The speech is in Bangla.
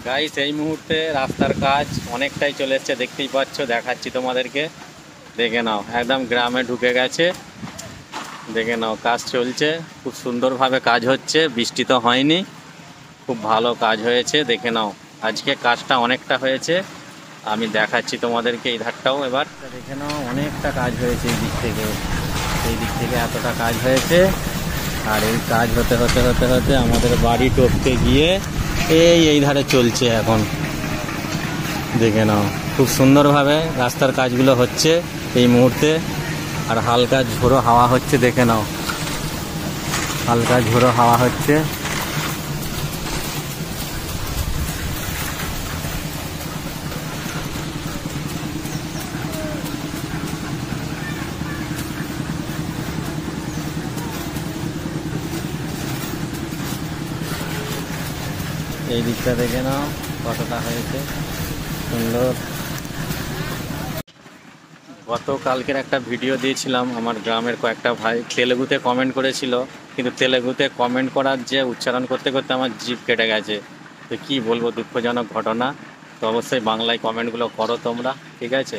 গাইস এই মুহূর্তে রাস্তার কাজ অনেকটাই চলে এসছে, দেখতেই পাচ্ছ, দেখাচ্ছি তোমাদেরকে। দেখে নাও, একদম গ্রামে ঢুকে গেছে। দেখে নাও, কাজ চলছে, খুব সুন্দরভাবে কাজ হচ্ছে। বৃষ্টি তো হয়নি, খুব ভালো কাজ হয়েছে। দেখে নাও, আজকে কাজটা অনেকটা হয়েছে। আমি দেখাচ্ছি তোমাদেরকে এই ধারটাও। এবার দেখে নাও, অনেকটা কাজ হয়েছে এই দিক থেকে। এই দিক থেকে এতটা কাজ হয়েছে। আর এই কাজ হতে হতে হতে হতে আমাদের বাড়ি টপকে গিয়ে এই ধারে চলছে এখন। দেখে নাও, খুব সুন্দরভাবে রাস্তার কাজগুলো হচ্ছে এই মুহূর্তে। আর হালকা ঝোড়ো হাওয়া হচ্ছে, দেখে নাও, হালকা ঝোড়ো হাওয়া হচ্ছে। এই দিকটা দেখে নাও কতটা হয়েছে সুন্দর। গতকালকের একটা ভিডিও দিয়েছিলাম, আমার গ্রামের কয়েকটা ভাই তেলেগুতে কমেন্ট করেছিল, কিন্তু তেলেগুতে কমেন্ট করার যে উচ্চারণ করতে করতে আমার জিভ কেটে গেছে। তো কী বলবো, দুঃখজনক ঘটনা। তো অবশ্যই বাংলায় কমেন্টগুলো করো তোমরা, ঠিক আছে।